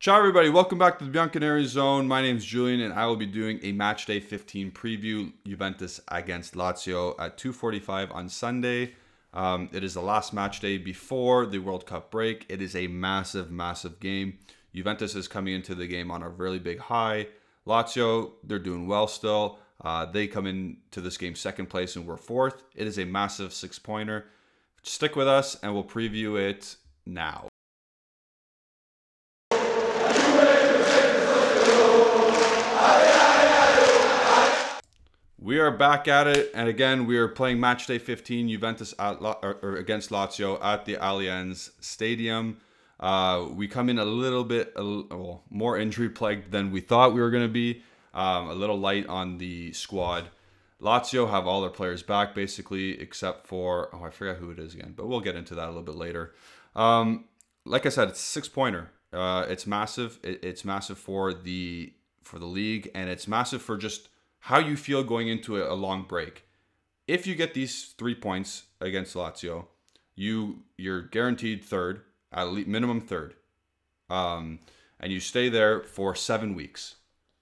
Ciao everybody, welcome back to the Bianconeri Zone. My name is Julian and I will be doing a matchday 15 preview, Juventus against Lazio at 2:45 on Sunday. It is the last match day before the World Cup break. It is a massive, massive game. Juventus is coming into the game on a really big high. Lazio, they're doing well still. They come into this game second place and we're fourth. It is a massive 6-pointer. Stick with us and we'll preview it now. We are back at it, and again, we are playing matchday 15, Juventus against Lazio at the Allianz Stadium. We come in a little bit more injury-plagued than we thought we were going to be, a little light on the squad. Lazio have all their players back, basically, except for, I forgot who it is again, but we'll get into that a little bit later. Like I said, it's a 6-pointer. It's massive. It's massive for the league, and it's massive for just how you feel going into a long break. If you get these 3 points against Lazio, you're guaranteed third, at least minimum third, and you stay there for 7 weeks.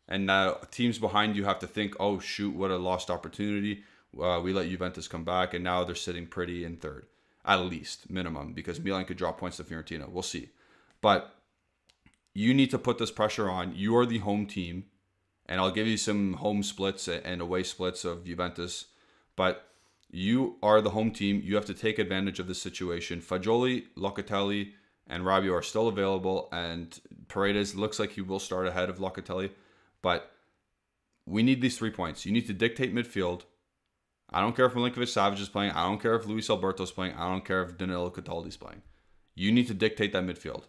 And now teams behind you have to think, oh shoot, what a lost opportunity. We let Juventus come back, and now they're sitting pretty in third, at least minimum, because Milan could drop points to Fiorentina. We'll see, but you need to put this pressure on. You are the home team. And I'll give you some home splits and away splits of Juventus. But you are the home team. You have to take advantage of this situation. Fagioli, Locatelli, and Rabiot are still available. And Paredes looks like he will start ahead of Locatelli. But we need these 3 points. You need to dictate midfield. I don't care if Milinkovic-Savic is playing. I don't care if Luis Alberto is playing. I don't care if Danilo Cataldi is playing. You need to dictate that midfield.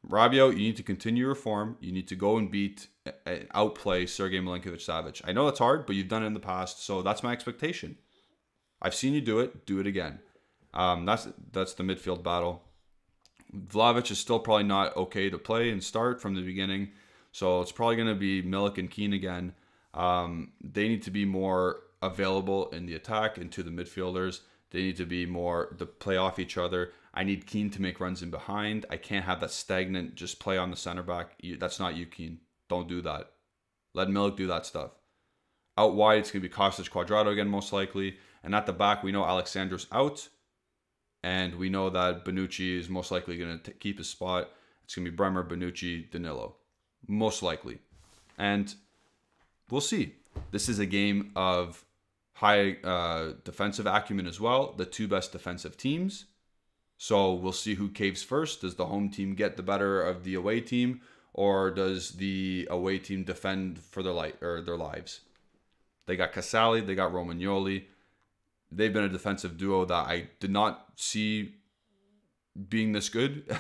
Rabiot, you need to continue your form. You need to go and outplay Sergei Milinkovic-Savic. I know it's hard, but you've done it in the past, so that's my expectation. I've seen you do it. Do it again. That's the midfield battle. Vlahovic is still probably not okay to play and start from the beginning, so it's probably going to be Milik and Keane again. They need to be more available in the attack and to the midfielders. They need to be more to play off each other. I need Keane to make runs in behind. I can't have that stagnant just play on the center back. That's not you, Keane. Don't do that. Let Milik do that stuff. Out wide, it's going to be Kostic Cuadrado again, most likely. And at the back, we know Alexandro's out. And we know that Bonucci is most likely going to keep his spot. It's going to be Bremer, Bonucci, Danilo. Most likely. And we'll see. This is a game of high defensive acumen as well. The two best defensive teams. So we'll see who caves first. Does the home team get the better of the away team, or does the away team defend for their lives? They got Casali, they got Romagnoli. They've been a defensive duo that I did not see being this good,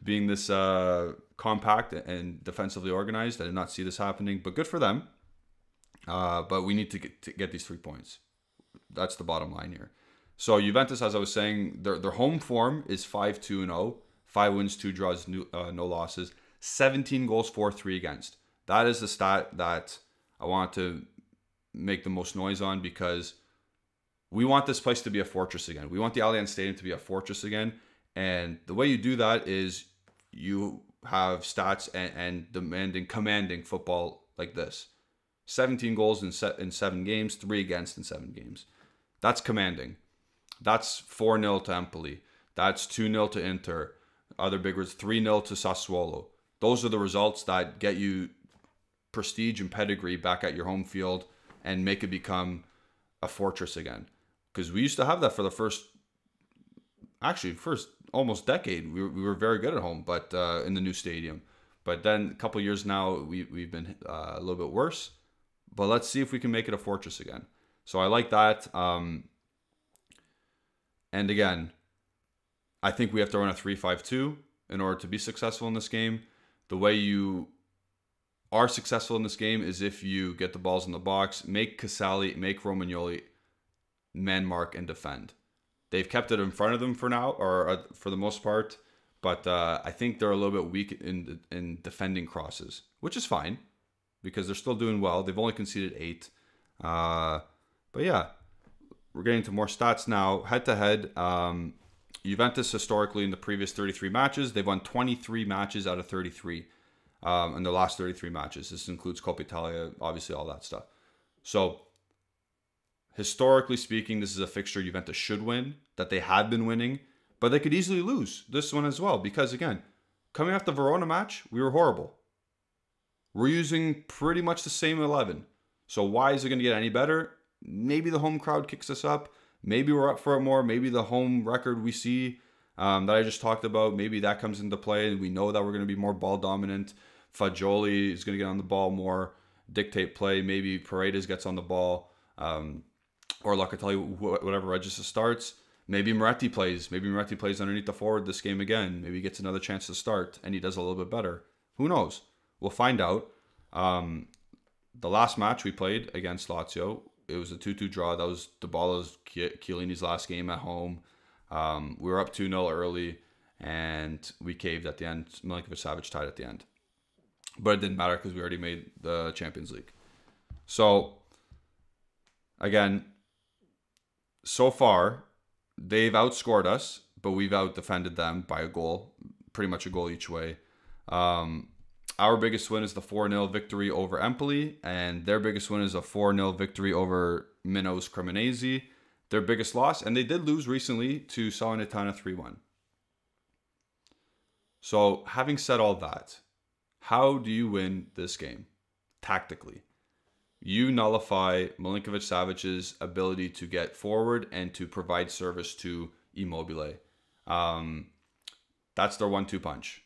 being this compact and defensively organized. I did not see this happening, but good for them. But we need to get these 3 points. That's the bottom line here. So Juventus, as I was saying, their home form is 5-2-0. 5 wins, 2 draws, no losses. 17 goals for, 3 against. That is the stat that I want to make the most noise on, because we want this place to be a fortress again. We want the Allianz Stadium to be a fortress again. And the way you do that is you have stats and commanding football like this. 17 goals in 7 games, 3 against in 7 games. That's commanding. That's 4-0 to Empoli. That's 2-0 to Inter. Other big words, 3-0 to Sassuolo. Those are the results that get you prestige and pedigree back at your home field and make it become a fortress again. Because we used to have that for the first almost decade. We were very good at home, but in the new stadium. But then a couple of years now, we've been a little bit worse. But let's see if we can make it a fortress again. So I like that. And again, I think we have to run a 3-5-2 in order to be successful in this game. The way you are successful in this game is if you get the balls in the box, make Casali, make Romagnoli man mark and defend. They've kept it in front of them for now, or for the most part. But I think they're a little bit weak in defending crosses, which is fine because they're still doing well. They've only conceded 8. But yeah. We're getting to more stats now. Head-to-head, Juventus historically in the previous 33 matches, they've won 23 matches out of 33 in the last 33 matches. This includes Coppa Italia, obviously all that stuff. So historically speaking, this is a fixture Juventus should win, that they have been winning, but they could easily lose this one as well because, again, coming off the Verona match, we were horrible. We're using pretty much the same 11. So why is it going to get any better? Maybe the home crowd kicks us up. Maybe we're up for it more. Maybe the home record we see that I just talked about, maybe that comes into play. And we know that we're going to be more ball dominant. Fagioli is going to get on the ball more, dictate play. Maybe Paredes gets on the ball. Or Locatelli, whatever register starts. Maybe Moretti plays. Maybe Moretti plays underneath the forward this game again. Maybe he gets another chance to start and he does a little bit better. Who knows? We'll find out. The last match we played against Lazio, it was a 2-2 draw. That was Dybala's Chiellini's last game at home. We were up 2-0 early and we caved at the end. Milinkovic-Savic tied at the end. But it didn't matter because we already made the Champions League. So, again, so far, they've outscored us, but we've out-defended them by a goal, pretty much a goal each way. Our biggest win is the 4-0 victory over Empoli, and their biggest win is a 4-0 victory over Minos Cremonese. Their biggest loss, and they did lose recently to Salernitana 3-1. So, having said all that, how do you win this game tactically? You nullify Milinkovic-Savic's ability to get forward and to provide service to Immobile. That's their 1-2 punch.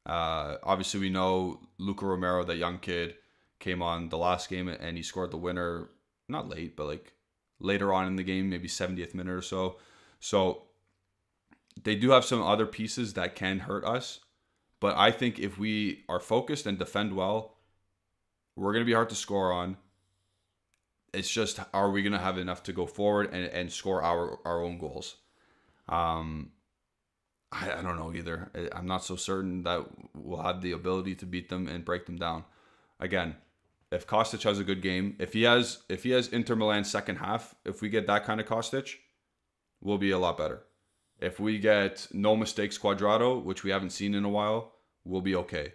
Obviously, we know Luca Romero, that young kid, came on the last game and he scored the winner, not late, but like later on in the game, maybe 70th minute or so. So they do have some other pieces that can hurt us. But I think if we are focused and defend well, we're going to be hard to score on. It's just, are we going to have enough to go forward and score our own goals? I don't know either. I'm not so certain that we'll have the ability to beat them and break them down. Again, if Kostic has a good game, if he has Inter Milan second half, if we get that kind of Kostic, we'll be a lot better. If we get no mistakes Quadrado, which we haven't seen in a while, we'll be okay.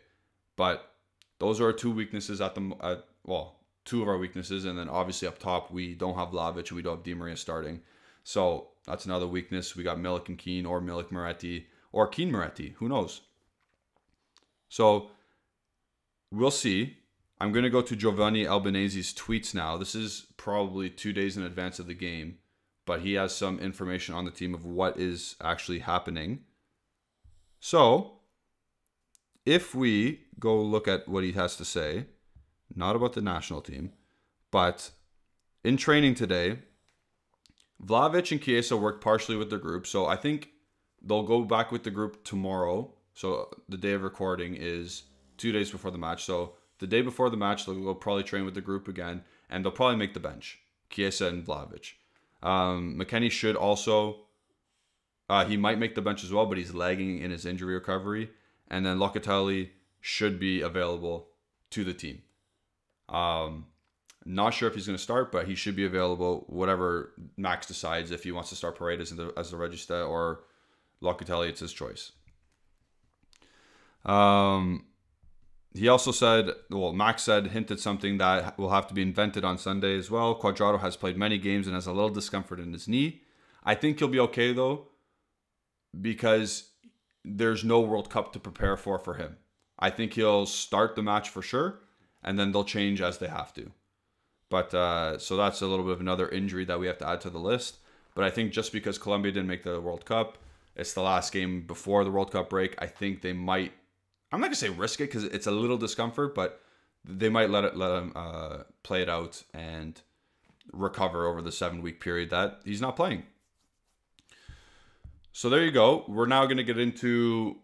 But those are our two weaknesses two of our weaknesses, and then obviously up top we don't have Vlahovic, we don't have Di Maria starting. So that's another weakness. We got Milik and Keane, or Milik Moretti, or Keane Moretti. Who knows? So we'll see. I'm going to go to Giovanni Albanese's tweets now. This is probably 2 days in advance of the game, but he has some information on the team of what is actually happening. So if we go look at what he has to say, not about the national team, but in training today, Vlahovic and Chiesa worked partially with the group, so I think they'll go back with the group tomorrow. So the day of recording is 2 days before the match. So the day before the match, they'll probably train with the group again, and they'll probably make the bench, Chiesa and Vlahovic. McKennie should also, he might make the bench as well, but he's lagging in his injury recovery. And then Locatelli should be available to the team. Not sure if he's going to start, but he should be available, whatever Max decides, if he wants to start Paredes as the regista or Locatelli, it's his choice. He also said, Max hinted something that will have to be invented on Sunday as well. Quadrado has played many games and has a little discomfort in his knee. I think he'll be okay, though, because there's no World Cup to prepare for him. I think he'll start the match for sure, and then they'll change as they have to. But so that's a little bit of another injury that we have to add to the list. But I think just because Colombia didn't make the World Cup, it's the last game before the World Cup break, I think they might, I'm not going to say risk it because it's a little discomfort, but they might let him play it out and recover over the 7-week period that he's not playing. So there you go. We're now going to get into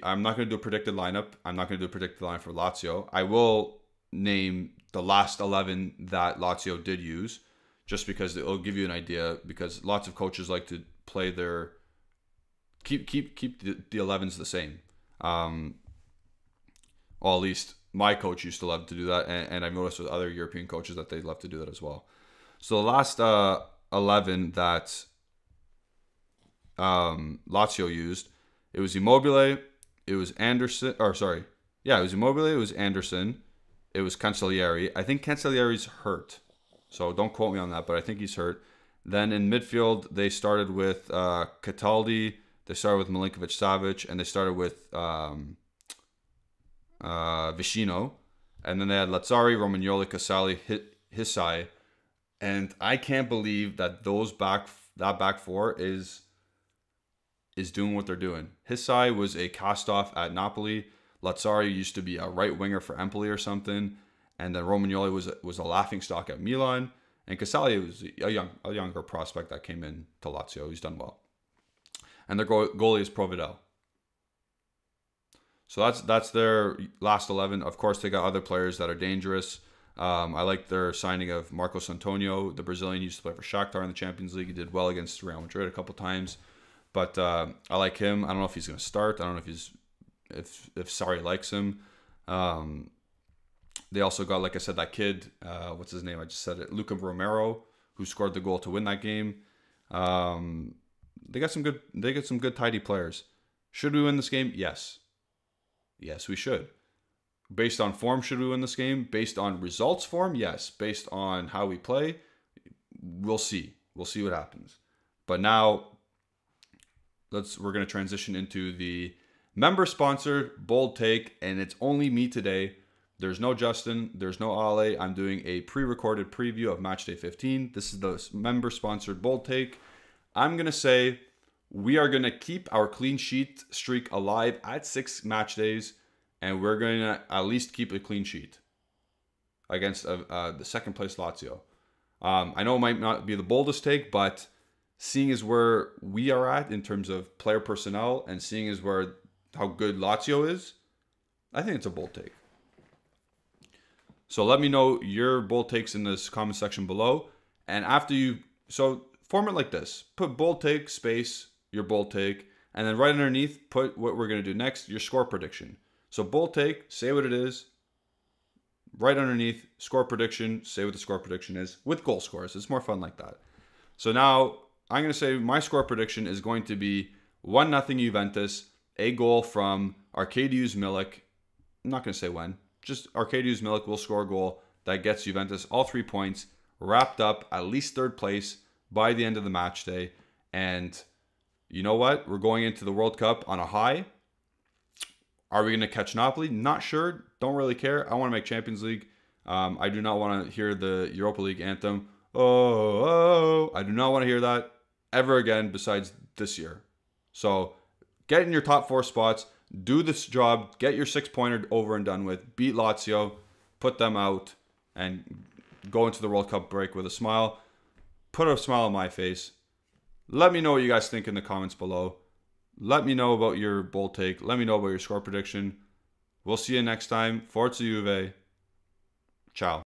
I'm not going to do a predicted lineup. I'm not going to do a predicted lineup for Lazio. I will name the last 11 that Lazio did use, just because it'll give you an idea, because lots of coaches like to play their, keep the 11s the same. Well, at least my coach used to love to do that, and I've noticed with other European coaches that they love to do that as well. So the last 11 that Lazio used. It was Immobile. It was Anderson. Or sorry, yeah, it was Immobile. It was Anderson. It was Cancellieri. I think Cancellieri's hurt, so don't quote me on that, but I think he's hurt. Then in midfield, they started with Cataldi. They started with Milinkovic-Savic, and they started with Vicino. And then they had Lazzari, Romagnoli, Casali, Hisai. And I can't believe that that back four is doing what they're doing. Hisai was a cast-off at Napoli. Lazzari used to be a right winger for Empoli or something. And then Romagnoli was a laughingstock at Milan. And Casali was a younger prospect that came in to Lazio. He's done well. And their goalie is Provedel. So that's their last 11. Of course, they got other players that are dangerous. I like their signing of Marcos Antonio, the Brazilian. He used to play for Shakhtar in the Champions League. He did well against Real Madrid a couple times. But I like him. I don't know if he's going to start. I don't know if Sarri likes him. They also got, like I said, that kid. What's his name? I just said it. Luca Romero, who scored the goal to win that game. They got some good tidy players. Should we win this game? Yes. Yes, we should. Based on form, should we win this game? Based on results form? Yes. Based on how we play? We'll see. We'll see what happens. But now we're going to transition into the member-sponsored bold take, and it's only me today. There's no Justin. There's no Ale. I'm doing a pre-recorded preview of Matchday 15. This is the member-sponsored bold take. I'm going to say we are going to keep our clean sheet streak alive at 6 match days, and we're going to at least keep a clean sheet against the second place Lazio. I know it might not be the boldest take, but seeing as where we are at in terms of player personnel and seeing as how good Lazio is, I think it's a bold take. So let me know your bold takes in this comment section below. And form it like this. Put bold take, space, your bold take, and then right underneath, put what we're going to do next, your score prediction. So bold take, say what it is. Right underneath, score prediction, say what the score prediction is with goal scores. It's more fun like that. So now I'm going to say my score prediction is going to be 1-0 Juventus, a goal from Arkadiusz Milik. I'm not going to say when. Just Arkadiusz Milik will score a goal that gets Juventus all 3 points, wrapped up at least third place by the end of the match day. And you know what? We're going into the World Cup on a high. Are we going to catch Napoli? Not sure. Don't really care. I want to make Champions League. I do not want to hear the Europa League anthem. Oh, I do not want to hear that ever again besides this year. So get in your top 4 spots. Do this job. Get your 6-pointer over and done with. Beat Lazio. Put them out. And go into the World Cup break with a smile. Put a smile on my face. Let me know what you guys think in the comments below. Let me know about your bold take. Let me know about your score prediction. We'll see you next time. Forza Juve. Ciao.